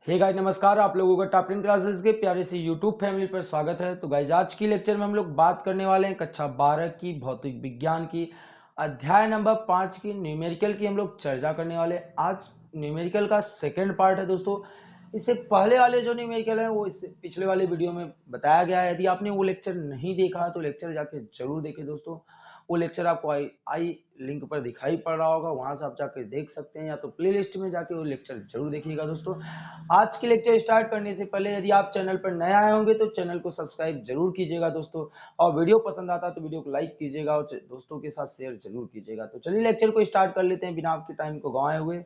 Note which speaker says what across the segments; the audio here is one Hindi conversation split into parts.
Speaker 1: हे गाइस नमस्कार, आप लोगों का टॉप 10 क्लासेस के प्यारे से यूट्यूब फैमिली पर स्वागत है। तो गाइस आज की लेक्चर में हम लोग बात करने वाले हैं कक्षा 12 की भौतिक विज्ञान की अध्याय नंबर 5 की न्यूमेरिकल की हम लोग चर्चा करने वाले हैं। आज न्यूमेरिकल का सेकंड पार्ट है दोस्तों। इससे पहले वाले जो न्यूमेरिकल है वो इससे पिछले वाले वीडियो में बताया गया है। यदि आपने वो लेक्चर नहीं देखा तो लेक्चर जाके जरूर देखें दोस्तों। वो लेक्चर आपको आई लिंक पर दिखाई पड़ रहा होगा, वहां से आप जाकर देख सकते हैं, या तो प्ले लिस्ट में जाके वो लेक्चर जरूर देखिएगा दोस्तों। आज की लेक्चर स्टार्ट करने से पहले यदि आप चैनल पर नए आए होंगे तो चैनल को सब्सक्राइब जरूर कीजिएगा दोस्तों, और वीडियो पसंद आता है तो वीडियो को लाइक कीजिएगा और दोस्तों के साथ शेयर जरूर कीजिएगा। तो चलिए लेक्चर को स्टार्ट कर लेते हैं बिना आपके टाइम को गंवाए हुए।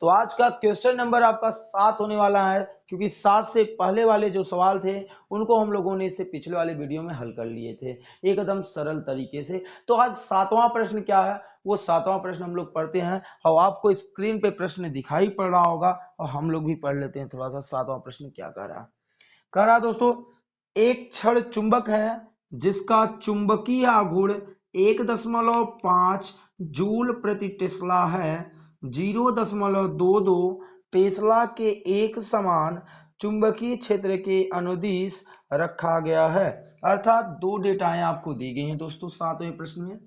Speaker 1: तो आज का क्वेश्चन नंबर आपका 7 होने वाला है, क्योंकि 7 से पहले वाले जो सवाल थे उनको हम लोगों ने इससे पिछले वाले वीडियो में हल कर लिए थे एकदम सरल तरीके से। तो आज 7वां प्रश्न क्या है वो 7वां प्रश्न हम लोग पढ़ते हैं, और आपको स्क्रीन पे प्रश्न दिखाई पड़ रहा होगा और हम लोग भी पढ़ लेते हैं थोड़ा सा 7वां प्रश्न क्या कह रहा है। कह रहा दोस्तों, एक क्षण चुंबक है जिसका चुंबकीय आघूर्ण 1.5 जूल प्रति टेस्ला है। 0.22 टेस्ला के एक समान चुंबकीय क्षेत्र के अनुदिश रखा गया है। अर्थात दो डेटाएं आपको दी गई हैं दोस्तों 7वें प्रश्न में।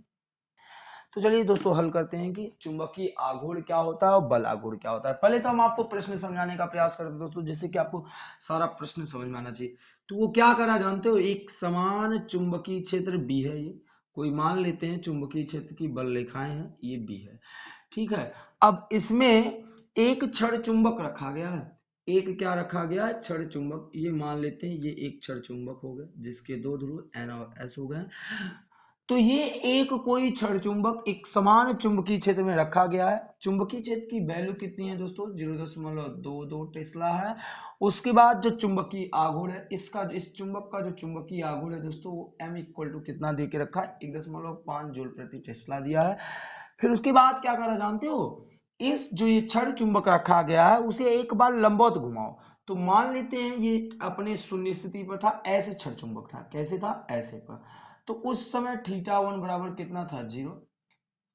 Speaker 1: तो चलिए दोस्तों हल करते हैं कि चुंबकीय आघूर्ण क्या होता है और बल आघूर्ण क्या होता है। पहले तो हम आपको प्रश्न समझाने का प्रयास करते हैं दोस्तों, जिससे कि आपको सारा प्रश्न समझ में आना चाहिए। तो वो क्या करा जानते हो, एक समान चुंबकीय क्षेत्र बी है, ये कोई मान लेते हैं चुंबकीय क्षेत्र की बल रेखाएं हैं, ये बी है, ठीक है। अब इसमें एक क्षण चुंबक रखा गया है, एक क्या रखा गया है, क्षण चुंबक। ये मान लेते हैं ये एक क्षण चुंबक हो गए जिसके दो ध्रुव एन और एस हो गए। तो ये एक कोई क्षण चुंबक एक समान चुंबकीय क्षेत्र में रखा गया है। चुंबकीय क्षेत्र की वैल्यू कितनी है दोस्तों, 0.22 टेस्ला है। उसके बाद जो चुंबकीय आघूर्ण है इसका, इस चुंबक का जो चुंबकीय आघूर्ण है दोस्तों वो m इक्वल टू कितना दे के रखा है, 1.5 जूल प्रति टेस्ला दिया है। फिर उसके बाद क्या करा जानते हो, इस जो ये क्षण चुंबक रखा गया है उसे एक बार लंबवत घुमाओ। तो मान लेते हैं ये अपने शून्य स्थिति पर था, ऐसे क्षण चुंबक था, कैसे था, ऐसे पर। तो उस समय θ1 बराबर कितना था, 0।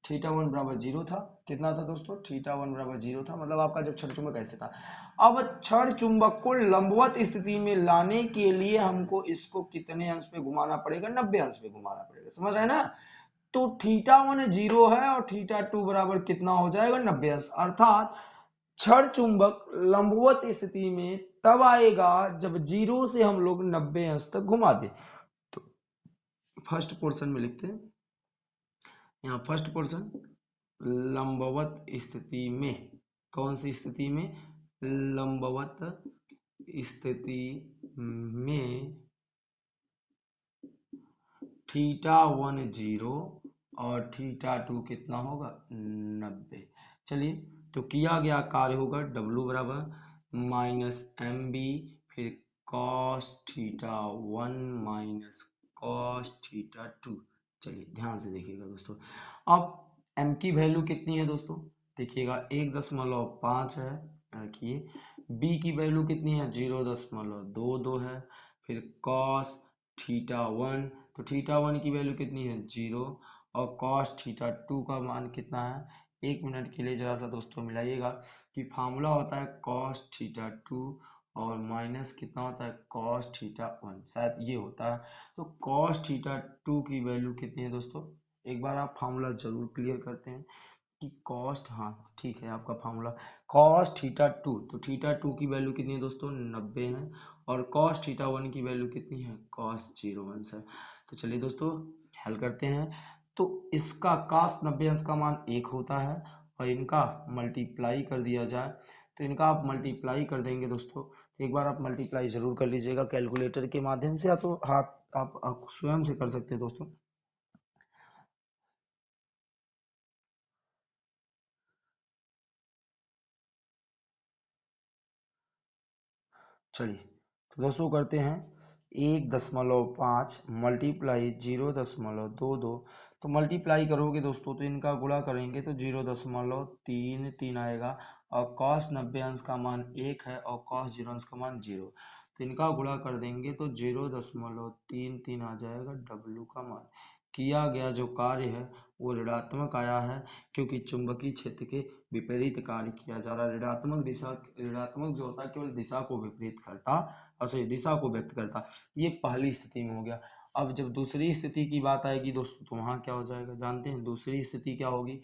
Speaker 1: θ1 बराबर 0 था, कितना था दोस्तों, θ1 बराबर 0 था, मतलब आपका जब क्षण चुंबक ऐसे था। अब क्षण चुंबक को लंबवत स्थिति में लाने के लिए हमको इसको कितने अंश पे घुमाना पड़ेगा, 90 अंश पे घुमाना पड़ेगा, समझ रहे हैं ना। तो θ1 0 है और θ2 बराबर कितना हो जाएगा, 90 अंश। अर्थात क्षण चुंबक लंबवत स्थिति में तब आएगा जब 0 से हम लोग 90 अंश तक घुमा दे। तो फर्स्ट पोर्शन में लिखते हैं, यहाँ फर्स्ट पोर्शन, लंबवत स्थिति में, कौन सी स्थिति में, लंबवत स्थिति में θ1 0 और θ2 कितना होगा, 90। चलिए तो किया गया कार्य होगा W बराबर -mb, फिर cos θ1 माइनस cos θ2। चलिए ध्यान से देखिएगा दोस्तों, अब m की वैल्यू कितनी है दोस्तों, देखिएगा 1.5 है, रखिए। b की वैल्यू कितनी है, 0.22 है। फिर cos θ1, तो θ1 की वैल्यू कितनी है, 0, और cos θ2 का मान कितना है। एक मिनट के लिए जरा सा दोस्तों मिलाइएगा कि फार्मूला होता है cos θ2 और माइनस कितना होता है cos θ1, शायद ये होता है। तो cos θ2 की वैल्यू कितनी है दोस्तों, एक बार आप फार्मूला जरूर क्लियर करते हैं कि कॉस्ट, हाँ ठीक है आपका फार्मूला cos θ2, तो θ2 की वैल्यू कितनी है दोस्तों, 90 है, और cos θ1 की वैल्यू कितनी है, cos 0 है। तो चलिए दोस्तों हल करते हैं। तो इसका cos 90 अंश का मान 1 होता है, और इनका मल्टीप्लाई कर दिया जाए तो इनका आप मल्टीप्लाई कर देंगे दोस्तों। एक बार आप मल्टीप्लाई जरूर कर लीजिएगा कैलकुलेटर के माध्यम से, या तो हाथ आप स्वयं से कर सकते हैं दोस्तों। चलिए तो दोस्तों करते हैं, 1.5 मल्टीप्लाई 0.22, तो मल्टीप्लाई करोगे दोस्तों तो इनका गुणा करेंगे तो 0.33 आएगा, और cos 90 अंश का मान 1 है और cos 0 अंश का मान 0, तो इनका गुणा कर देंगे तो 0.33 आ जाएगा W का मान। किया गया जो कार्य है वो ऋणात्मक आया है, क्योंकि चुंबकीय क्षेत्र के विपरीत कार्य किया जा रहा है। ऋणात्मक जो होता है केवल दिशा को विपरीत करता, और सही दिशा को व्यक्त करता। ये पहली स्थिति में हो गया। अब जब दूसरी स्थिति की बात आएगी दोस्तों, तो वहां क्या हो जाएगा जानते हैं। दूसरी स्थिति क्या होगी,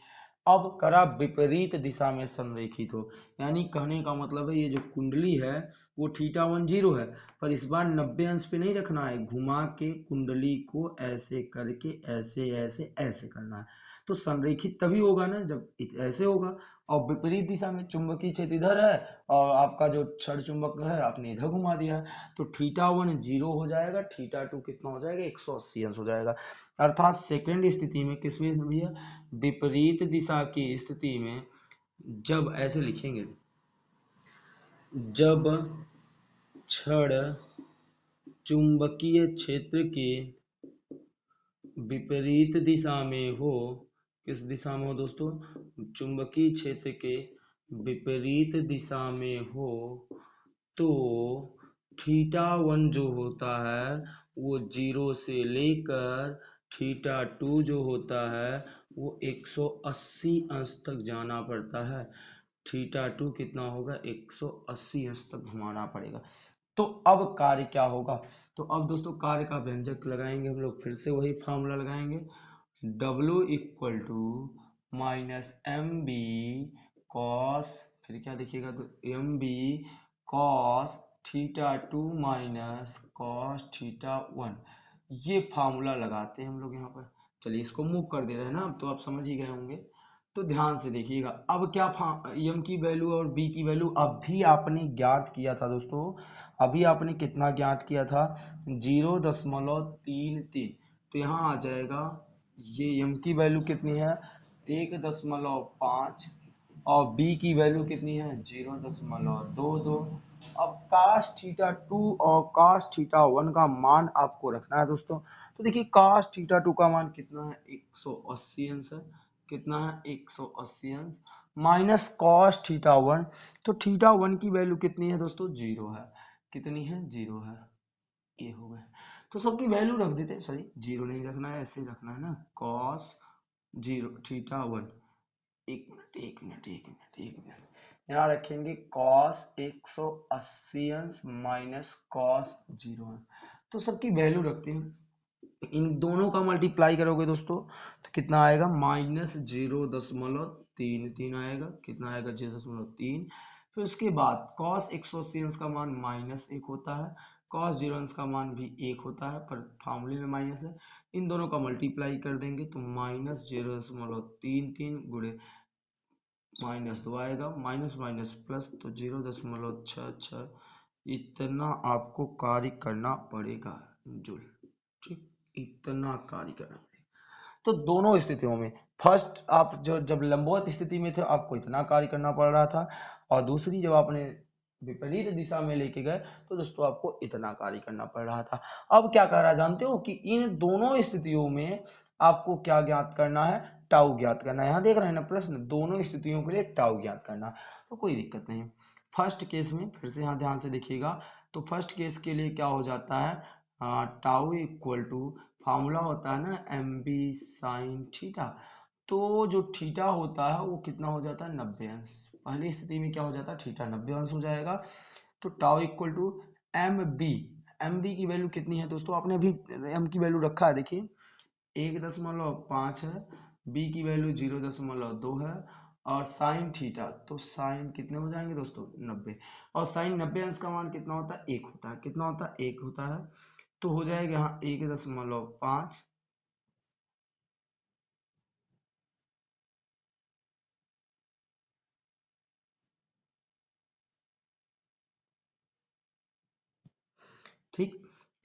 Speaker 1: अब करा विपरीत दिशा में संरेखित हो, यानी कहने का मतलब है ये जो कुंडली है वो θ1 0 है, पर इस बार 90 अंश पे नहीं रखना है, घुमा के कुंडली को ऐसे करके ऐसे ऐसे ऐसे करना है। तो संरेखित तभी होगा ना जब ऐसे होगा, और विपरीत दिशा में चुंबकीय क्षेत्र इधर है और आपका जो क्षण चुंबक है आपने इधर घुमा दिया है, तो θ1 0 हो जाएगा, θ2 कितना हो जाएगा 180 अंश हो जाएगा। अर्थात सेकेंड स्थिति में किस भैया, विपरीत दिशा की स्थिति में जब ऐसे लिखेंगे, जब क्षण चुंबकीय क्षेत्र के विपरीत दिशा में हो, किस दिशा में हो दोस्तों, चुंबकीय क्षेत्र के विपरीत दिशा में हो, तो θ1 जो होता है वो 0 से लेकर θ2 जो होता है वो 180 अंश तक जाना पड़ता है। θ2 कितना होगा 180 अंश तक घुमाना पड़ेगा। तो अब कार्य क्या होगा, तो अब दोस्तों कार्य का व्यंजक लगाएंगे हम लोग, फिर से वही फॉर्मूला लगाएंगे, W equal to minus M B cos, फिर क्या देखिएगा तो M B cos θ2 minus cos θ1, ये फार्मूला लगाते हैं हम लोग यहाँ पर। चलिए इसको मूव कर दे रहे हैं ना, अब तो आप समझ ही गए होंगे। तो ध्यान से देखिएगा, अब क्या एम की वैल्यू और बी की वैल्यू अभी आपने ज्ञात किया था दोस्तों, अभी आपने कितना ज्ञात किया था 0.33, तो यहाँ आ जाएगा ये एम की वैल्यू कितनी है 1.5 और बी की वैल्यू कितनी है 0.22। अब cos θ2 और cos θ1 का मान आपको रखना है दोस्तों। तो देखिए cos θ2 का मान कितना है 180 अंश है, कितना है 180 अंश, माइनस cos θ1, तो θ1 की वैल्यू कितनी है दोस्तों 0 है, कितनी है 0 है, ये हो गया। तो सबकी वैल्यू रख देते हैं, सॉरी 0 नहीं रखना है, ऐसे रखना है ना, cos 0 θ1, एक मिनट यहाँ रखेंगे cos 180 अंश माइनस cos 0 अंश, तो सबकी वैल्यू रखते हैं, इन दोनों का मल्टीप्लाई करोगे दोस्तों तो कितना आएगा -0.33 आएगा, कितना आएगा 0.3। फिर उसके बाद cos 180 अंश का मान -1 होता है, cos 0 अंश का मान भी 1 होता है, पर फार्मूले में माइनस है, इन दोनों का मल्टीप्लाई कर देंगे तो -0.33 गुणे -2 आएगा, माइनस माइनस प्लस, तो 0.66, इतना आपको कार्य करना पड़ेगा जूल, ठीक, इतना कार्य करना पड़ेगा। तो दोनों स्थितियों में फर्स्ट आप जो जब लंबवत स्थिति में थे आपको इतना कार्य करना पड़ रहा था, और दूसरी जब आपने विपरीत दिशा में लेके गए तो दोस्तों आपको इतना कार्य करना पड़ रहा था। अब क्या कर रहा जानते हो कि इन दोनों स्थितियों में आपको क्या ज्ञात करना है, टाउ ज्ञात करना है। यहाँ देख रहे हैं ना प्रश्न, दोनों स्थितियों के लिए टाउ ज्ञात करना, तो कोई दिक्कत नहीं। फर्स्ट केस में फिर से यहाँ ध्यान से देखिएगा, तो फर्स्ट केस के लिए क्या हो जाता है टाउ इक्वल टू फार्मूला होता है ना एम बी साइन थीटा, तो जो थीटा होता है वो कितना हो जाता है 90 अंश, पहली स्थिति में क्या हो जाता है थीटा 90 अंश हो जाएगा। तो tau equal to M B की वैल्यू कितनी है दोस्तों, आपने अभी एम की वैल्यू रखा है, देखिए 1.5 है, बी की वैल्यू 0.2 है, और साइन थीटा, तो साइन कितने हो जाएंगे दोस्तों 90, और साइन 90 अंश का मान कितना होता है 1 होता है, कितना होता है 1 होता है, तो हो जाएगा यहाँ 1.5, ठीक,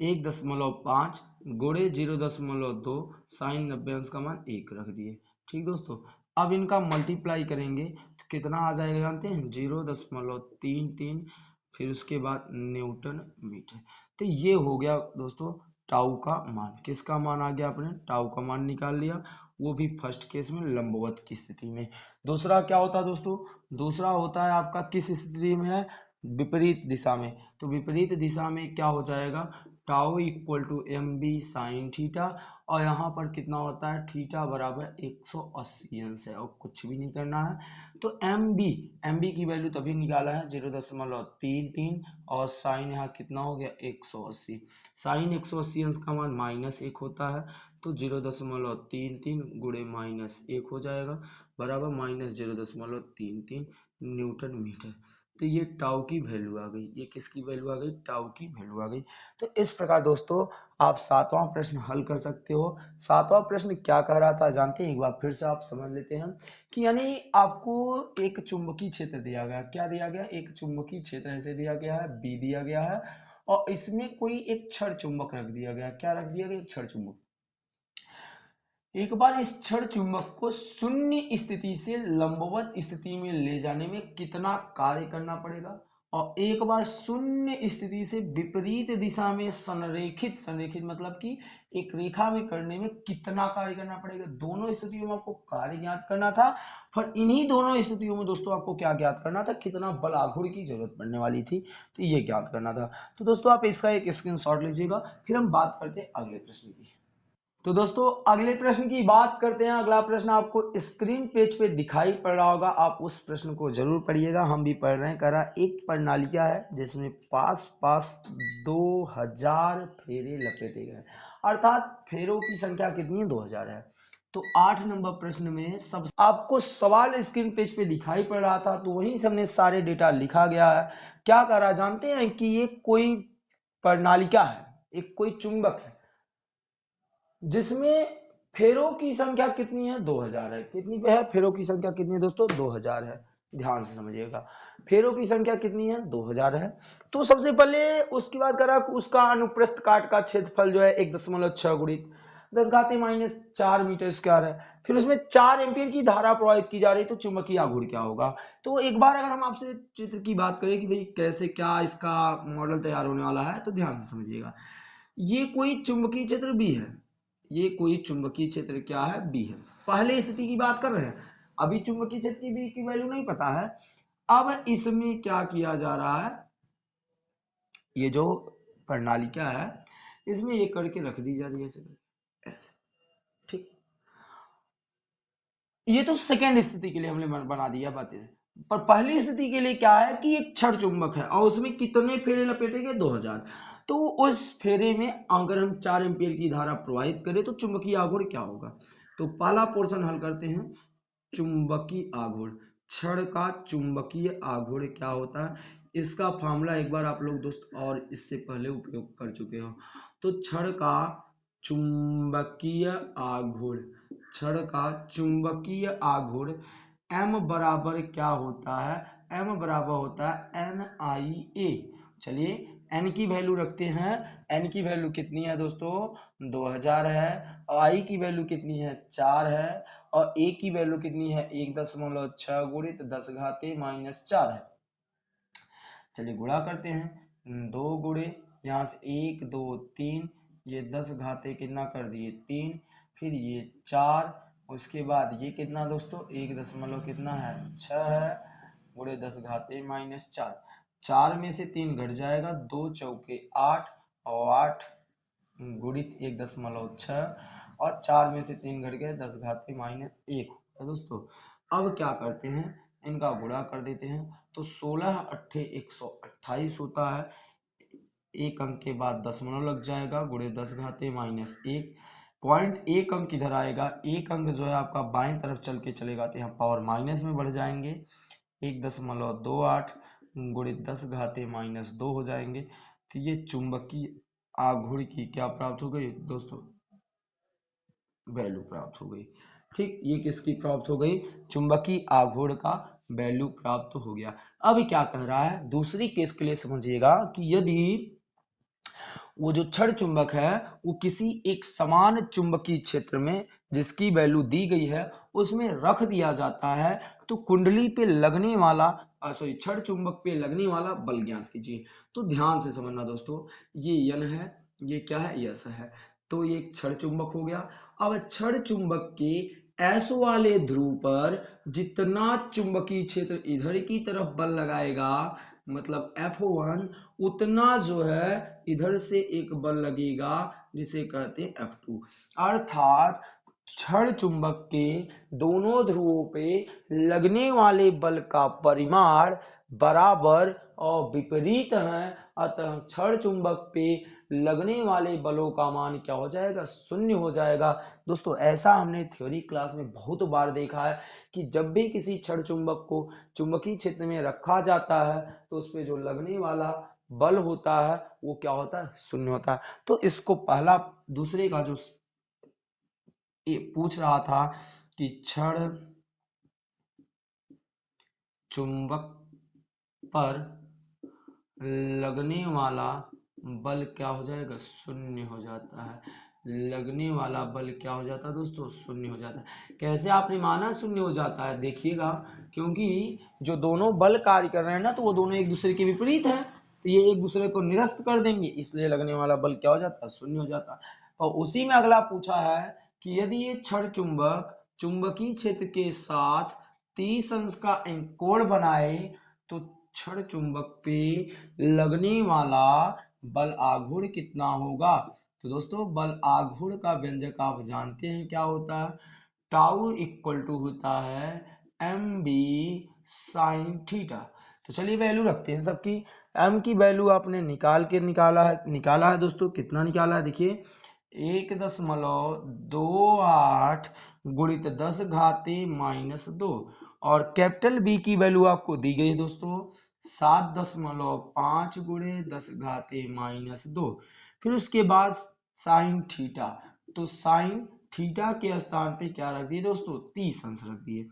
Speaker 1: 1.5 गुणे 0.2, साइन 90 अंश का मान 1 रख दिए, ठीक दोस्तों। अब इनका मल्टीप्लाई करेंगे तो कितना आ जाएगा जानते हैं 0.33, फिर उसके बाद न्यूटन मीटर। तो ये हो गया दोस्तों टाउ का मान, किसका मान आ गया, अपने टाउ का मान निकाल लिया, वो भी फर्स्ट केस में लंबवत की स्थिति में। दूसरा क्या होता है दोस्तों, दूसरा होता है आपका किस स्थिति में है, विपरीत दिशा में। तो विपरीत दिशा में क्या हो जाएगा tau equal to M B sine theta, और यहाँ पर कितना होता है, थीटा बराबर 180 अंश है और कुछ भी नहीं करना है। तो एम बी की वैल्यू तभी निकाला है 0.33, और साइन यहाँ कितना हो गया 180, साइन 180 अंश का मान -1 होता है, तो 0.33 गुणे -1 हो जाएगा बराबर -0.33 न्यूटन मीटर। तो ये टाउ की वैल्यू आ गई, ये किसकी वैल्यू आ गई, टाउ की वैल्यू आ गई। तो इस प्रकार दोस्तों आप सातवां प्रश्न हल कर सकते हो। सातवां प्रश्न क्या कह रहा था जानते हैं, एक बार फिर से आप समझ लेते हैं कि यानी आपको एक चुंबकीय क्षेत्र दिया गया, क्या दिया गया, एक चुंबकीय क्षेत्र ऐसे दिया गया है, बी दिया गया है, और इसमें कोई एक क्षण चुंबक रख दिया गया, क्या रख दिया गया, एक क्षण चुंबक। एक बार इस क्षण चुंबक को शून्य स्थिति से लंबवत स्थिति में ले जाने में कितना कार्य करना पड़ेगा, और एक बार शून्य स्थिति से विपरीत दिशा में संरेखित मतलब कि एक रेखा में करने में कितना कार्य करना पड़ेगा। दोनों स्थितियों में आपको कार्य ज्ञात करना था, पर इन्हीं दोनों स्थितियों में दोस्तों आपको क्या ज्ञात करना था, कितना बल आघूर्ण की जरूरत पड़ने वाली थी, तो ये ज्ञात करना था। तो दोस्तों आप इसका एक स्क्रीनशॉट लीजिएगा, फिर हम बात करते हैं अगले प्रश्न की। तो दोस्तों अगले प्रश्न की बात करते हैं। अगला प्रश्न आपको स्क्रीन पेज पे दिखाई पड़ रहा होगा, आप उस प्रश्न को जरूर पढ़िएगा, हम भी पढ़ रहे हैं। कह रहा एक प्रणालिका है जिसमें पास 2000 फेरे लपेटे गए, अर्थात फेरों की संख्या कितनी है, 2000 है। तो 8 नंबर प्रश्न में सब आपको सवाल स्क्रीन पेज पे दिखाई पड़ रहा था, तो वहीं से हमने सारे डेटा लिखा गया है। क्या कह रहा जानते हैं कि ये कोई प्रणालिका है, एक कोई चुंबक है जिसमें फेरों की संख्या कितनी है, 2000 है। कितनी पे है, फेरों की संख्या कितनी है दोस्तों, 2000 है। ध्यान से समझिएगा, फेरों की संख्या कितनी है, 2000 है। तो सबसे पहले उसकी बात करा, उसका अनुप्रस्थ काट का क्षेत्रफल जो है 1.6 गुणित 10⁻⁴ मीटर स्क्वायर है। फिर उसमें 4 एम्पीयर की धारा प्रवाहित की जा रही है, तो चुंबकीय आघूर्ण क्या होगा। तो एक बार अगर हम आपसे चित्र की बात करें कि भाई कैसे क्या इसका मॉडल तैयार होने वाला है, तो ध्यान से समझिएगा। ये कोई चुंबकीय क्षेत्र बी है, ये कोई चुंबकीय क्षेत्र क्या है, बी है। पहले स्थिति की बात कर रहे हैं, अभी चुंबकीय क्षेत्र की बी की वैल्यू नहीं पता है। अब इसमें क्या किया जा रहा है, ये जो प्रणाली क्या है इसमें ये करके रख दी जा रही है ऐसे, ठीक। ये तो सेकेंड स्थिति के लिए हमने बना दिया बातें, पर पहली स्थिति के लिए क्या है कि एक क्षण चुंबक है और उसमें कितने फेरे लपेटे गए, 2000। तो उस फेरे में अगर हम 4 एम्पीयर की धारा प्रवाहित करें तो चुंबकीय आघूर्ण क्या होगा। तो पहला पोर्शन हल करते हैं। चुंबकीय आघूर्ण, क्षण का चुंबकीय आघूर्ण क्या होता है, इसका फॉर्मूला एक बार आप लोग दोस्त और इससे पहले उपयोग कर चुके हो। तो क्षण का चुंबकीय आघूर्ण, क्षण का चुंबकीय आघूर्ण m बराबर क्या होता है, m बराबर होता है NIA। चलिए n की वैल्यू रखते हैं, n की वैल्यू कितनी है दोस्तों, 2000 है, i की वैल्यू कितनी है, 4 है, और a की वैल्यू कितनी है, 1.6 गुणित 10⁻⁴ है। चलिए गुणा करते हैं, 2 गुणे यहाँ से 1 2 3, ये 10 घाते कितना कर दिए 3, फिर ये 4, उसके बाद ये कितना दोस्तों 1 दशमलव कितना है 6 है, गुणे 10 घाते -4, 4 में से 3 घट जाएगा, 2 चौके 8, और 8 गुणित 1.6, और 4 में से 3 घट गए, 10 घाते -1 है दोस्तों। अब क्या करते हैं, इनका गुणा कर देते हैं, तो 16 अट्ठे 128 होता है, एक अंक के बाद दशमलव लग जाएगा, गुणे 10 घाते -1, पॉइंट एक अंक इधर आएगा, एक अंक जो है आपका बाएं तरफ चल के चलेगा तो यहाँ पावर माइनस में बढ़ जाएंगे, 1.28 गुणे 10 घाते -2 हो जाएंगे। तो ये चुंबकीय आघूर्ण की क्या प्राप्त हो गई दोस्तों, वैल्यू प्राप्त हो गई। ठीक, ये किसकी प्राप्त हो गई, चुंबकीय आघूर्ण का वैल्यू प्राप्त हो गया। अब क्या कह रहा है, दूसरी केस के लिए समझिएगा कि यदि वो जो क्षण चुंबक है वो किसी एक समान चुंबकीय क्षेत्र में जिसकी वैल्यू दी गई है उसमें रख दिया जाता है, तो कुंडली पे लगने वाला क्षण चुंबक पे लगने वाला बल ज्ञात कीजिए। तो ध्यान से समझना दोस्तों, ये यन है, ये क्या है, यस है। तो ये क्षण चुंबक हो गया। अब क्षण चुंबक के एस वाले ध्रुव पर जितना चुंबकीय क्षेत्र इधर की तरफ बल लगाएगा, मतलब F1 उतना जो है इधर से एक बल लगेगा जिसे कहते हैं F2। अर्थात क्षण चुंबक के दोनों ध्रुवों पे लगने वाले बल का परिमाण बराबर और विपरीत है। अतः क्षण चुंबक पे लगने वाले बलों का मान क्या हो जाएगा, शून्य हो जाएगा। दोस्तों ऐसा हमने थ्योरी क्लास में बहुत बार देखा है कि जब भी किसी क्षण चुंबक को चुंबकीय क्षेत्र में रखा जाता है तो उस पे जो लगने वाला बल होता है वो क्या होता है, शून्य होता है। तो इसको पहला दूसरे का जो ये पूछ रहा था कि क्षण चुंबक पर लगने वाला बल क्या हो जाएगा, शून्य हो जाता है। लगने वाला बल क्या हो जाता है दोस्तों, शून्य हो जाता है। कैसे आपने माना शून्य हो जाता है, देखिएगा, क्योंकि जो दोनों बल कार्य कर रहे हैं ना तो वो दोनों एक दूसरे के विपरीत हैं, तो ये एक दूसरे को निरस्त कर देंगे, इसलिए लगने वाला बल क्या हो जाता है, शून्य हो जाता है। और उसी में अगला पूछा है कि यदि ये क्षण चुंबक चुंबकीय क्षेत्र के साथ 30 अंश का कोण बनाए तो क्षण चुंबक पे लगने वाला बल आघूर्ण कितना होगा। तो दोस्तों बल आघूर्ण का व्यंजक आप जानते हैं क्या होता है, टाउ इक्वल टू होता है एम बी साइन थीटा। तो चलिए वैल्यू रखते हैं सबकी। एम की वैल्यू आपने निकाला है दोस्तों, कितना निकाला है देखिए, 1.28 गुणित 10 घाते -2। और कैपिटल बी की वैल्यू आपको दी गई है दोस्तों 7.5 गुणे 10 घाते -2। फिर उसके बाद साइन थीटा, तो साइन थीटा के स्थान पे क्या रख दिए दोस्तों, 30 अंश रख दिए।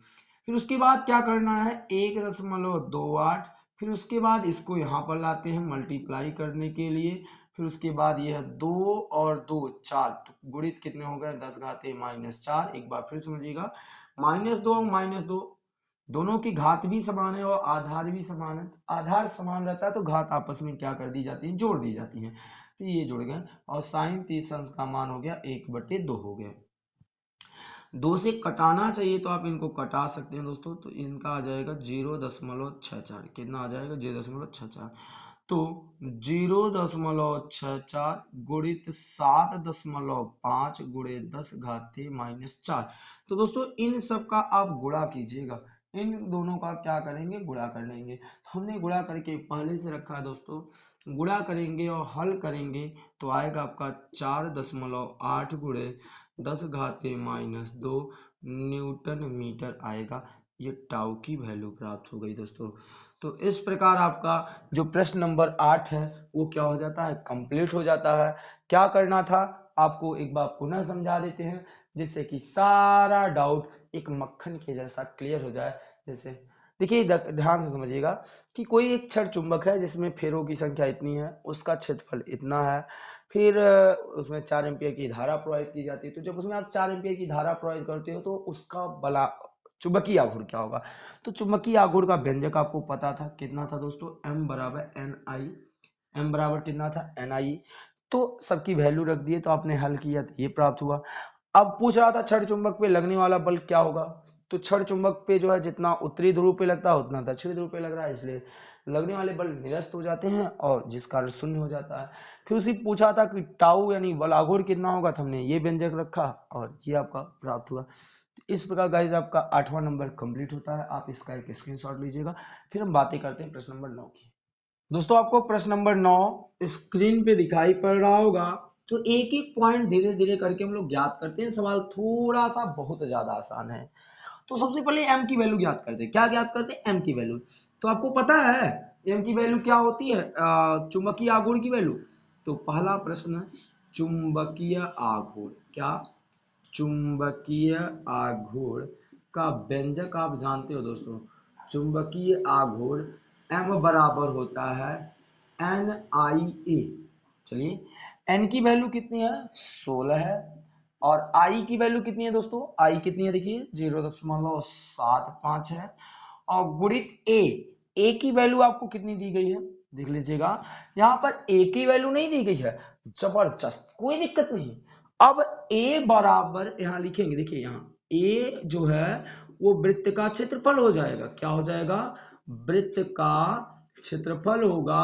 Speaker 1: फिर उसके बाद क्या करना है, 1.28, फिर उसके बाद इसको यहाँ पर लाते हैं मल्टीप्लाई करने के लिए। फिर उसके बाद यह 2 और 2 4, तो गुणित कितने हो गए 10 घाते -4। एक बार फिर समझिएगा, -2 दोनों की घात भी समान है और आधार भी समान है। आधार समान रहता है तो घात आपस में क्या कर दी जाती है, जोड़ दी जाती है। तो ये जुड़ गए और साइन 30 अंश का मान हो गया 1/2 हो गया। 2 से कटाना चाहिए तो आप इनको कटा सकते हैं दोस्तों, तो इनका आ जाएगा 0.64। कितना आ जाएगा, 0.64। तो 0.64 गुणित 7.5 गुणे 10 घाते -4। तो दोस्तों इन सब का आप गुणा कीजिएगा, इन दोनों का क्या करेंगे, गुणा कर लेंगे। तो हमने गुणा करके पहले से रखा है दोस्तों, गुणा करेंगे और हल करेंगे तो आएगा आपका 4.8 गुणे 10 घाते -2 न्यूटन मीटर आएगा। ये टाउ की वैल्यू प्राप्त हो गई दोस्तों। तो इस प्रकार आपका जो प्रश्न नंबर 8 है वो क्या हो जाता है, कंप्लीट हो जाता है। क्या करना था आपको एक बार पुनः समझा देते हैं जिससे कि सारा डाउट एक मक्खन के जैसा क्लियर हो जाए। जैसे देखिए ध्यान से समझिएगा कि कोई एक क्षण चुंबक है जिसमें फेरों की संख्या इतनी है, उसका क्षेत्रफल इतना है, फिर उसमें 4 एम्पियर की धारा प्रवाहित की जाती है। तो जब उसमें आप 4 एम्पियर की धारा प्रवाहित करते हो तो उसका बला चुंबकीय आघूर्ण क्या होगा। तो चुंबकीय आघूर्ण का व्यंजक आपको पता था, कितना था दोस्तों, m बराबर एन आई। m बराबर कितना था, एन आई। तो सबकी वैल्यू रख दिए तो आपने हल किया तो ये प्राप्त हुआ। अब पूछ रहा था क्षण चुंबक पे लगने वाला बल क्या होगा। तो क्षण चुंबक पे जो है जितना उत्तरी ध्रुव पे लगता है उतना दक्षिणी ध्रुव पे लग रहा है, इसलिए लगने वाले बल निरस्त हो जाते हैं और जिस कारण शून्य हो जाता है। फिर उसी पूछा था कि टाउ यानी बल आघूर्ण कितना होगा, तो हमने ये व्यंजक रखा और ये आपका प्राप्त हुआ। इस प्रकार गाइज आपका 8वां नंबर कंप्लीट होता है। आप इसका एक स्क्रीनशॉट लीजिएगा। फिर हम बातें करते हैं प्रश्न नंबर 9 की। दोस्तों आपको प्रश्न नंबर 9 स्क्रीन पे दिखाई पड़ रहा होगा। तो एक एक पॉइंट धीरे धीरे करके हम लोग ज्ञात करते हैं। सवाल थोड़ा सा बहुत ज्यादा आसान है। तो सबसे पहले m की वैल्यू ज्ञात करते हैं। क्या ज्ञात करते हैं, m की वैल्यू। तो आपको पता है m की वैल्यू क्या होती है, चुंबकीय आघूर्ण की वैल्यू। तो पहला प्रश्न, चुंबकीय आघूर्ण, क्या चुंबकीय आघूर्ण का व्यंजक आप जानते हो दोस्तों। चुंबकीय आघूर्ण m बराबर होता है एन आई ए। चलिए n की वैल्यू कितनी है, 16 है। और i की वैल्यू कितनी है दोस्तों, i कितनी है देखिए 0.75 है। और गुणित a की वैल्यू आपको कितनी दी गई है, देख लीजिएगा। यहाँ पर a की वैल्यू नहीं दी गई है, जबरदस्त, कोई दिक्कत नहीं। अब a बराबर यहाँ लिखेंगे, देखिए यहाँ a जो है वो वृत्त का क्षेत्रफल हो जाएगा। क्या हो जाएगा, वृत्त का क्षेत्रफल होगा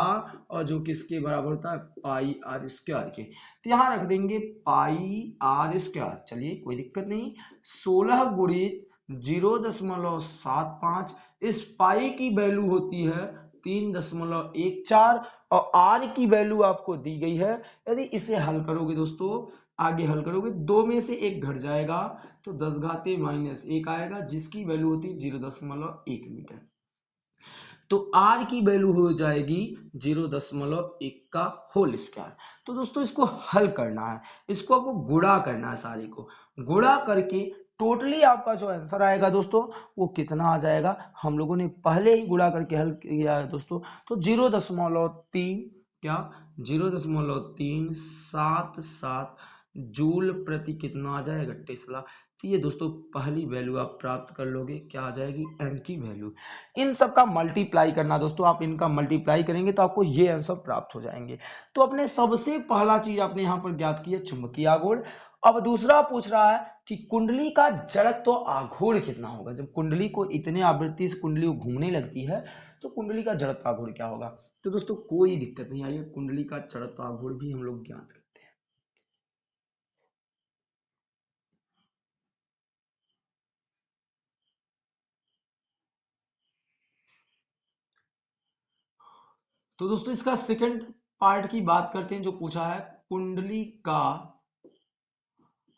Speaker 1: और जो किसके बराबर होता है पाई आर स्क्वायर के। तो यहाँ रख देंगे पाई आर स्क्वायर। चलिए कोई दिक्कत नहीं। 16 गुणित 0.75। इस पाई की वैल्यू होती है 3.14 और आर की वैल्यू आपको दी गई है। यदि इसे हल करोगे दोस्तों, आगे हल करोगे, दो में से एक घट जाएगा तो 10 घाते -1 आएगा, जिसकी वैल्यू होती है 0.1 मीटर। तो r की वैल्यू हो जाएगी 0.1 का होल स्क्वायर। तो दोस्तों इसको हल करना है, इसको आपको गुणा करना है, सारे को गुणा करके टोटली आपका जो आंसर आएगा दोस्तों वो कितना आ जाएगा। हम लोगों ने पहले ही गुणा करके हल किया है दोस्तों। तो 0.3 क्या 0.377 जूल प्रति कितना आ जाएगा टेस्ला। तो ये दोस्तों पहली वैल्यू आप प्राप्त कर लोगे, क्या आ जाएगी m की वैल्यू। इन सब का मल्टीप्लाई करना दोस्तों, आप इनका मल्टीप्लाई करेंगे तो आपको ये आंसर प्राप्त हो जाएंगे। तो अपने सबसे पहला चीज आपने यहाँ पर ज्ञात की है चुंबकीय आघूर्ण। अब दूसरा पूछ रहा है कि कुंडली का जड़त्व तो आघूर्ण कितना होगा। जब कुंडली को इतने आवृत्ति से कुंडली घूमने लगती है तो कुंडली का जड़त्व आघूर्ण क्या होगा। तो दोस्तों कोई दिक्कत नहीं, आइए कुंडली का जड़त्व आघूर्ण भी हम लोग ज्ञात करते हैं। तो दोस्तों इसका सेकंड पार्ट की बात करते हैं, जो पूछा है कुंडली का,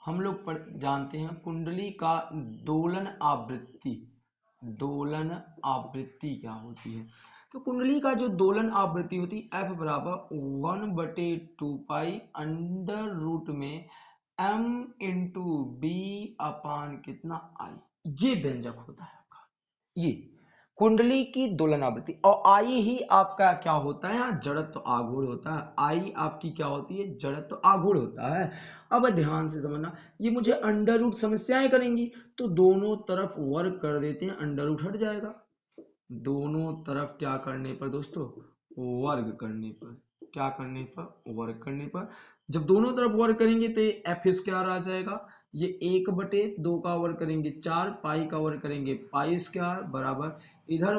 Speaker 1: हम लोग जानते हैं कुंडली का दोलन आवृत्ति, दोलन आवृत्ति क्या होती है। तो कुंडली का जो दोलन आवृत्ति होती है F बराबर 1/2 पाई अंडर रूट में m इंटू बी अपान कितना आई, ये व्यंजक होता है आपका, ये कुंडली की दोलन आवृत्ति। और आई ही आपका क्या होता है, यहाँ जड़त्व आघूर्ण होता है। आई आपकी क्या होती है, जड़त्व आघूर्ण होता है। अब ध्यान से समझना, ये मुझे अंडर रूट समस्याएं करेंगी तो दोनों तरफ वर्ग कर देते हैं, अंडर रूट हट जाएगा। दोनों तरफ क्या करने पर दोस्तों, वर्ग करने पर, क्या करने पर, वर्ग करने पर। जब दोनों तरफ वर्ग करेंगे तो एफ स्क्वायर आ जाएगा। ये 1/2 का वर्ग करेंगे 4, पाई का वर्ग करेंगे पाई स्क्वायर बराबर, इधर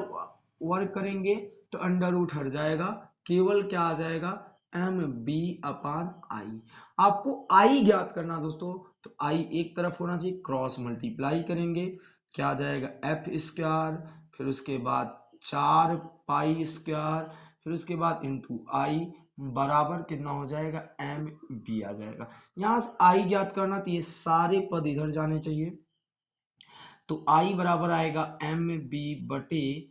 Speaker 1: वर्ग करेंगे तो अंडर रूट हट जाएगा, केवल क्या आ जाएगा एम बी अपान आई। आपको आई ज्ञात करना दोस्तों, तो आई एक तरफ होना चाहिए, क्रॉस मल्टीप्लाई करेंगे, क्या आ जाएगा एफ स्क्वायर, फिर उसके बाद 4 पाई स्क्वायर, फिर उसके बाद इंटू आई बराबर कितना हो जाएगा एम बी आ जाएगा। यहां से आई ज्ञात करना तो ये सारे पद इधर जाने चाहिए, तो आई बराबर आएगा एम बी बटे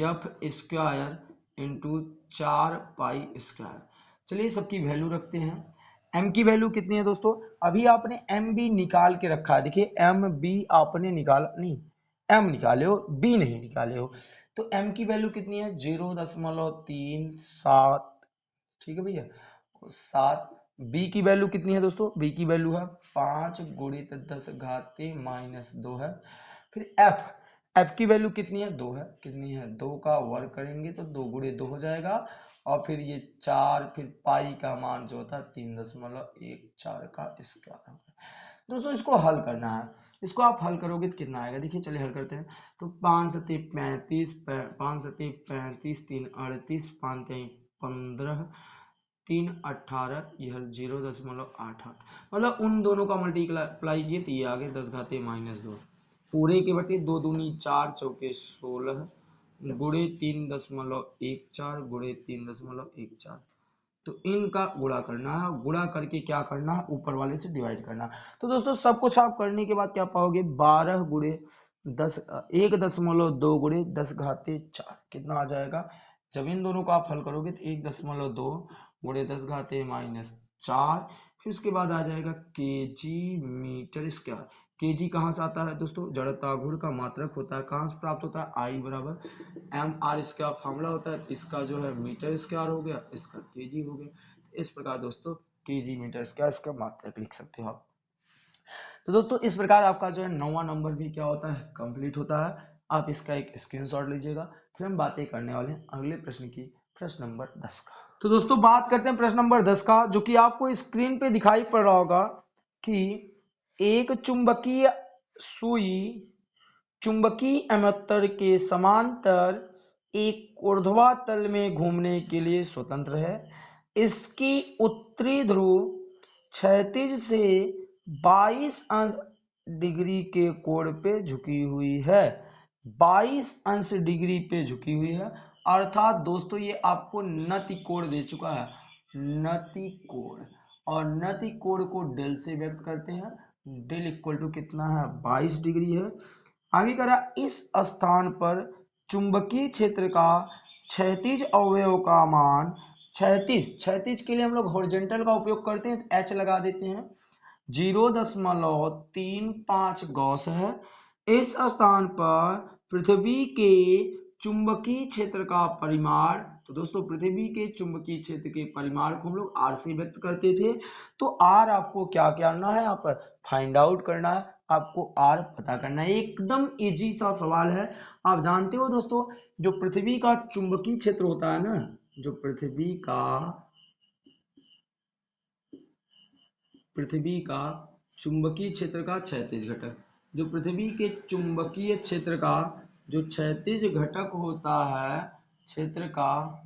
Speaker 1: F square into 4 pi square. चलिए सबकी वैल्यू रखते हैं। m की वैल्यू कितनी है दोस्तों, अभी आपने एम बी निकाल के रखा है, देखिए एम बी आपने निकाला नहीं, m निकाले हो b नहीं निकाले हो। तो m की वैल्यू कितनी है 0.37, ठीक है भैया 7। b की वैल्यू कितनी है दोस्तों, b की वैल्यू है 5 गुणित 10 घाते -2 है। फिर f की वैल्यू कितनी है 2 है, कितनी है 2 का वर्ग करेंगे तो 2 गुणे 2 हो जाएगा, और फिर ये 4, फिर पाई का मान जो होता है 3.14 का स्क्वायर। दोस्तों इसको हल करना है, इसको आप हल करोगे तो कितना आएगा, देखिए चलिए हल करते हैं। तो 5 सत्ते 35, 5 सत्ते 35, 3 38, 5 3 15, 3 18, यह 0.88, मतलब उन दोनों का मल्टीप्लाई किए तो ये आ गए 10 घाते -2 पूरे के बटे 2 दूनी 4 चौके 16 गुणे 3.14 गुणे 3.14। तो इनका गुणा करना है, गुणा करके क्या करना है ऊपर वाले से डिवाइड करना। तो दोस्तों सब कुछ आप करने के बाद क्या पाओगे 12 गुणे 10 1.2 गुणे 10 घाते 4 कितना आ जाएगा। जब इन दोनों को आप हल करोगे तो 1.2 गुणे 10 घाते -4, फिर उसके बाद आ जाएगा केजी मीटर स्क्वायर। केजी कहाँ से आता है दोस्तों, जड़त्व आघूर्ण का मात्रक होता है, कहाँ से प्राप्त होता है आई बराबर एम आर, इसका फॉर्मूला होता है, इसका जो है मीटर स्क्वायर हो गया, इसका केजी हो गया। इस प्रकार दोस्तों केजी मीटर स्क्वायर इसका मात्रक लिख सकते हो आप। तो दोस्तों इस प्रकार आपका जो है 9वां नंबर भी क्या होता है कंप्लीट होता है। आप इसका एक स्क्रीनशॉट लीजिएगा। फिर हम बातें करने वाले हैं अगले प्रश्न की, प्रश्न नंबर 10 का। तो दोस्तों बात करते हैं प्रश्न नंबर 10 का, जो कि आपको स्क्रीन पे दिखाई पड़ रहा होगा कि एक चुंबकीय सुई चुंबकीय अमोत्तर के समांतर एक ऊर्ध्वातल में घूमने के लिए स्वतंत्र है। इसकी उत्तरी ध्रुव क्षैतिज से 22 अंश डिग्री के कोण पे झुकी हुई है। 22 अंश डिग्री पे झुकी हुई है, अर्थात दोस्तों ये आपको नति कोण दे चुका है, नति कोण। और नति कोण को डेल से व्यक्त करते हैं। डेल इक्वल टू कितना है, 22 डिग्री है। आगे करा, इस स्थान पर चुंबकीय क्षेत्र का क्षैतिज अवयव का मान, क्षैतिज के लिए हम लोग हॉरिजॉन्टल का उपयोग करते हैं, तो एच लगा देते हैं, 0.35 गॉस है। इस स्थान पर पृथ्वी के चुंबकीय क्षेत्र का परिमाण, तो दोस्तों पृथ्वी के चुंबकीय क्षेत्र के परिमाण को हम लोग आर से व्यक्त करते थे। तो आर आपको क्या करना है, यहाँ पर फाइंड आउट करना है, आपको आर पता करना है। एकदम इजी सा सवाल है। आप जानते हो दोस्तों, जो पृथ्वी का चुंबकीय क्षेत्र होता है ना, जो पृथ्वी का चुंबकीय क्षेत्र का क्षैतिज घटक, जो पृथ्वी के चुंबकीय क्षेत्र का जो क्षैतिज घटक होता है, क्षेत्र का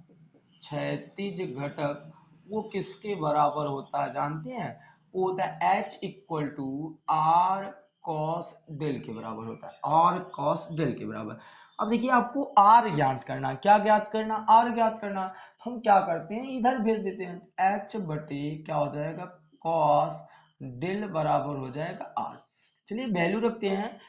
Speaker 1: क्षैतिज घटक, वो किसके बराबर होता है जानते हैं, वो होता है H equal to R cos del के बराबर होता है, आर कॉस डेल के बराबर। अब देखिए आपको आर ज्ञात करना, क्या ज्ञात करना, आर ज्ञात करना। हम क्या करते हैं, इधर भेज देते हैं, H बटे क्या हो जाएगा, कॉस डेल बराबर हो जाएगा आर। चलिए वैल्यू रखते हैं।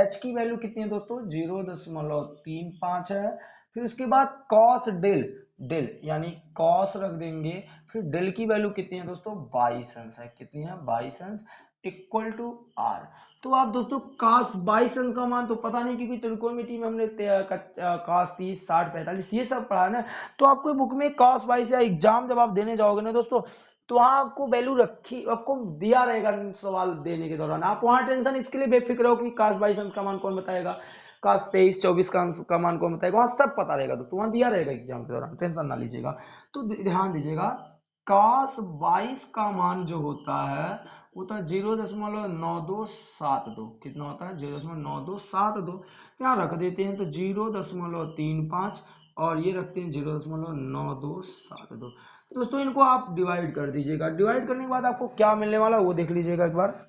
Speaker 1: H की वैल्यू कितनी है दोस्तों, 0.35 है। फिर उसके बाद कॉस डेल यानी कॉस रख देंगे, फिर डेल की वैल्यू कितनी है दोस्तों, 22 अंश है। कितनी है, 22 अंश, इक्वल टू आर। तो आप दोस्तों cos 22 अंश का मान तो पता नहीं, क्योंकि त्रिकोणमिति में हमने cos 30 60 45 ये सब पढ़ा ना। तो आपको बुक में cos 22 या एग्जाम जब आप देने जाओगे ना दोस्तों, तो वहां आपको वैल्यू रखी, आपको दिया रहेगा सवाल देने के दौरान। आप वहां टेंशन इसके लिए बेफिक्र हो कि cos 22 अंश का मान कौन बताएगा, cos 23 24 का मान कौन बताएगा, वहां सब पता रहेगा दोस्तों, वहां दिया रहेगा एग्जाम के दौरान, टेंशन ना लीजिएगा। तो ध्यान दीजिएगा, cos 22 का मान जो होता है वो था 0.9272। कितना होता है, 0.9272। यहाँ रख देते हैं तो 0.35 और ये रखते हैं 0.9272। तो दोस्तों इनको आप डिवाइड कर दीजिएगा। डिवाइड करने के बाद आपको क्या मिलने वाला है वो देख लीजिएगा एक बार।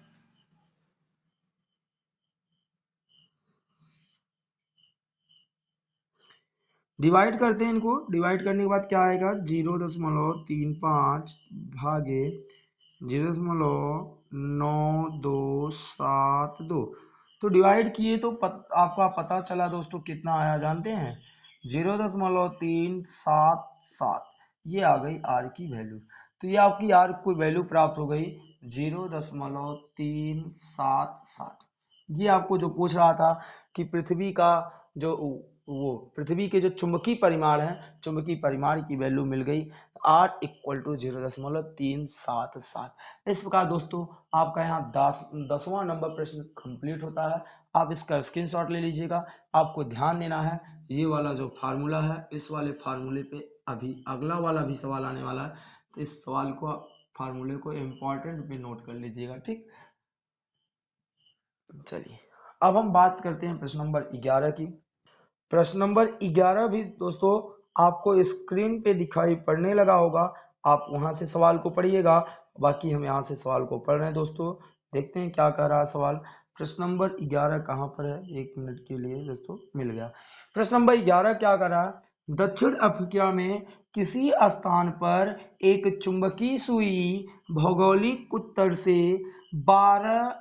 Speaker 1: डिवाइड करते हैं इनको, डिवाइड करने के बाद क्या आएगा, 0.35 भागे 0.9272। तो डिवाइड किए तो आपका पता चला दोस्तों कितना आया जानते हैं, 0.377। ये आ गई आर की वैल्यू। तो ये आपकी आर को वैल्यू प्राप्त हो गई 0.377। ये आपको जो पूछ रहा था कि पृथ्वी का जो वो पृथ्वी के जो चुंबकीय परिमाण है, चुंबकीय परिमाण की वैल्यू मिल गई, R इक्वल टू 0.377। इस प्रकार दोस्तों आपका यहाँ 10वां नंबर प्रश्न कंप्लीट होता है। आप इसका स्क्रीनशॉट ले लीजिएगा। आपको ध्यान देना है, ये वाला जो फार्मूला है, इस वाले फार्मूले पे अभी अगला वाला भी सवाल आने वाला है, तो इस सवाल को फार्मूले को इम्पोर्टेंट पे नोट कर लीजिएगा, ठीक। चलिए अब हम बात करते हैं प्रश्न नंबर 11 की। प्रश्न नंबर 11 भी दोस्तों आपको स्क्रीन पे दिखाई पड़ने लगा होगा, आप वहां से सवाल को पढ़िएगा, बाकी हम यहाँ से सवाल को पढ़ रहे हैं दोस्तों। देखते हैं क्या कह रहा है सवाल। प्रश्न नंबर 11 कहाँ पर है, एक मिनट के लिए दोस्तों, मिल गया। प्रश्न नंबर 11 क्या कर रहा है, दक्षिण अफ्रीका में किसी स्थान पर एक चुंबकीय सुई भौगोलिक उत्तर से 12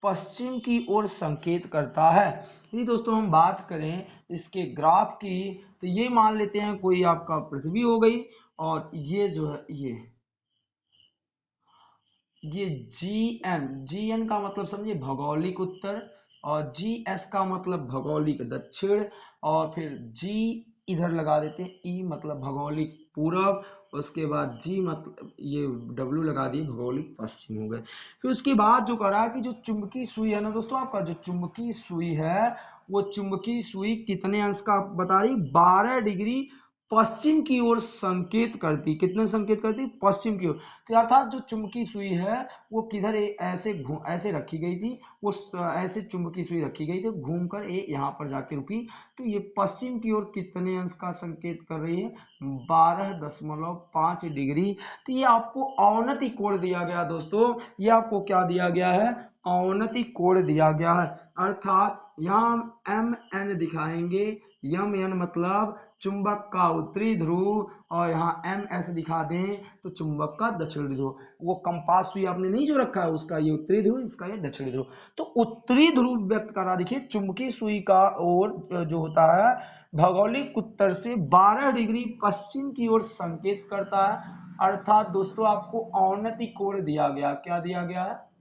Speaker 1: पश्चिम की ओर संकेत करता है। यदि दोस्तों हम बात करें इसके ग्राफ की, तो ये मान लेते हैं कोई आपका पृथ्वी हो गई, और ये जो है ये जी एन का मतलब समझिए भौगोलिक उत्तर, और जी एस का मतलब भौगोलिक दक्षिण, और फिर जी इधर लगा देते हैं, ई मतलब भौगोलिक पूरब, उसके बाद जी मतलब ये डब्ल्यू लगा दिए, भौगोलिक पश्चिम हो गए। फिर उसके बाद जो करा कि जो चुंबकीय सुई है ना दोस्तों, आपका जो चुंबकीय सुई है वो चुंबकीय सुई कितने अंश का बता रही, 12 डिग्री पश्चिम की ओर संकेत करती, कितने संकेत करती, पश्चिम की ओर। तो अर्थात जो चुंबकीय सुई है वो किधर ऐसे ऐसे रखी गई थी, वो ऐसे चुंबकीय सुई रखी गई थी, घूमकर ये यहाँ पर जाके रुकी। तो ये पश्चिम की ओर कितने अंश का संकेत कर रही है, 12.5 डिग्री। तो ये आपको अवनति कोण दिया गया दोस्तों, ये आपको क्या दिया गया है, अवनति कोण दिया गया है। अर्थात यहाँ हम MN दिखाएंगे, MN मतलब चुंबक का उत्तरी ध्रुव, और यहाँ MS दिखा दें तो चुंबक का दक्षिणी ध्रुव। वो कंपास सुई आपने नहीं जो रखा है उसका ये उत्तरी ध्रुव, इसका ये दक्षिणी ध्रुव। तो उत्तरी ध्रुव व्यक्त करा, देखिए चुंबकीय सुई का ओर जो होता है भौगोलिक उत्तर से 12 डिग्री पश्चिम की ओर संकेत करता है। अर्थात दोस्तों आपको अवनति कोण दिया गया, क्या दिया गया है,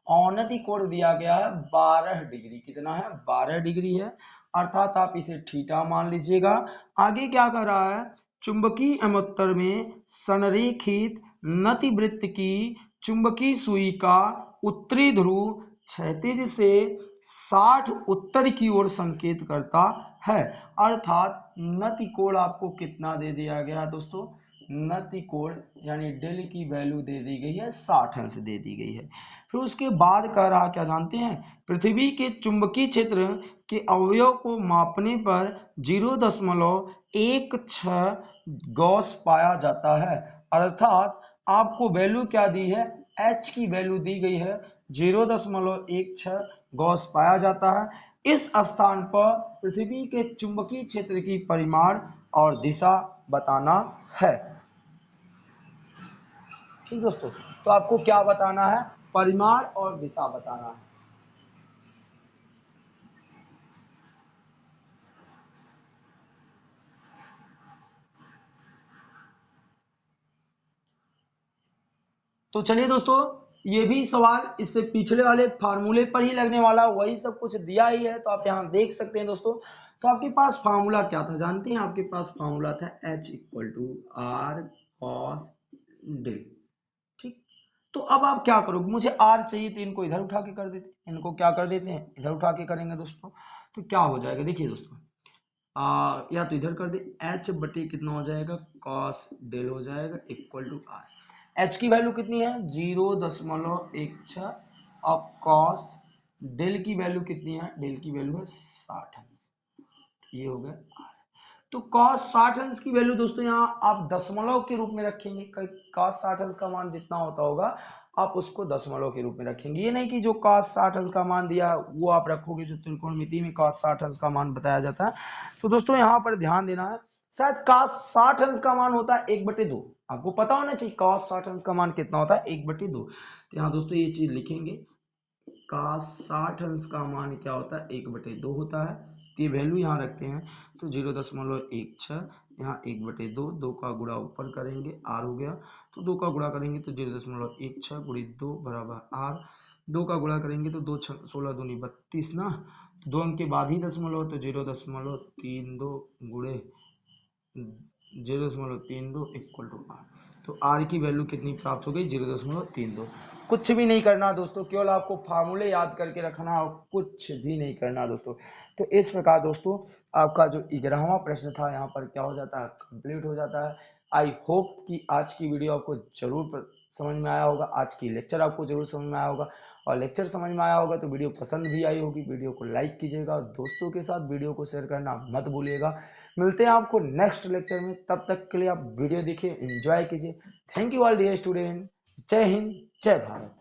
Speaker 1: अवनति कोण दिया गया है 12 डिग्री। कितना है, 12 डिग्री है। अर्थात आप इसे थीटा मान लीजिएगा। आगे क्या कर रहा है, चुंबकीय अमोत्तर में संरेखित नतिवृत्त की चुंबकीय सुई का उत्तरी ध्रुव क्षैतिज से 60 उत्तर की ओर संकेत करता है। अर्थात नति कोण आपको कितना दे दिया गया दोस्तों, नति कोण यानी डेल की वैल्यू दे दी गई है 60 अंश दे दी गई है। फिर उसके बाद कह रहा क्या जानते हैं, पृथ्वी के चुंबकीय क्षेत्र के अवयव को मापने पर 0.16 गॉस पाया जाता है। अर्थात आपको वैल्यू क्या दी है, H की वैल्यू दी गई है 0.16 गॉस पाया जाता है। इस स्थान पर पृथ्वी के चुंबकीय क्षेत्र की परिमाण और दिशा बताना है। ठीक दोस्तों, तो आपको क्या बताना है, परिमाण और दिशा बताना है। तो चलिए दोस्तों, ये भी सवाल इससे पिछले वाले फार्मूले पर ही लगने वाला, वही सब कुछ दिया ही है, तो आप यहाँ देख सकते हैं दोस्तों। तो आपके पास फार्मूला क्या था जानते हैं, आपके पास फार्मूला था H = R cos δ। ठीक, तो अब आप क्या करोगे, मुझे R चाहिए तो इनको इधर उठा के कर देते, इनको क्या कर देते हैं, इधर उठा के करेंगे दोस्तों। तो क्या हो जाएगा, देखिए दोस्तों, या तो इधर कर दे, H बटे कितना हो जाएगा, cos δ हो जाएगा = R। H की वैल्यू कितनी है, 0.16, और cos δ की वैल्यू कितनी है, δ की वैल्यू है 60 अंश, ये हो गया R। तो cos 60 अंश की वैल्यू दोस्तों यहाँ आप दशमलव के रूप में रखेंगे, cos 60 अंश का मान जितना होता होगा आप उसको दशमलव के रूप में रखेंगे। ये नहीं कि जो cos 60 अंश का मान दिया वो आप रखोगे, जो त्रिकोणमिति में cos 60 अंश का मान बताया जाता है। तो दोस्तों यहाँ पर ध्यान देना है, शायद cos 60 अंश का मान होता है 1/2, आपको पता होना चाहिए cos 60 अंश का मान कितना होता है, 1/2। तो यहाँ दोस्तों ये चीज लिखेंगे, cos 60 अंश का मान क्या होता है, 1/2 होता है। ये वैल्यू यहाँ रखते हैं, तो 0.16, यहाँ 1/2, 2 का गुणा ऊपर करेंगे R हो गया, तो 2 का गुणा करेंगे तो 0.16 × 2 बराबर R। 2 का गुणा करेंगे तो 2 16 दूनी 32 ना, 2 अंक के बाद ही दशमलव, तो 0.32 गुणे 0.32 = R। तो R की वैल्यू कितनी प्राप्त हो गई, 0.32। कुछ भी नहीं करना दोस्तों, केवल आपको फार्मूले याद करके रखना और कुछ भी नहीं करना दोस्तों। तो इस प्रकार दोस्तों आपका जो 11वां प्रश्न था यहाँ पर क्या हो जाता है, कंप्लीट हो जाता है। आई होप कि आज की वीडियो आपको जरूर समझ में आया होगा, आज की लेक्चर आपको जरूर समझ में आया होगा, और लेक्चर समझ में आया होगा तो वीडियो पसंद भी आई होगी। वीडियो को लाइक कीजिएगा, दोस्तों के साथ वीडियो को शेयर करना मत भूलिएगा। मिलते हैं आपको नेक्स्ट लेक्चर में, तब तक के लिए आप वीडियो देखिए, एंजॉय कीजिए। Thank you all dear student, जय हिंद, जय भारत।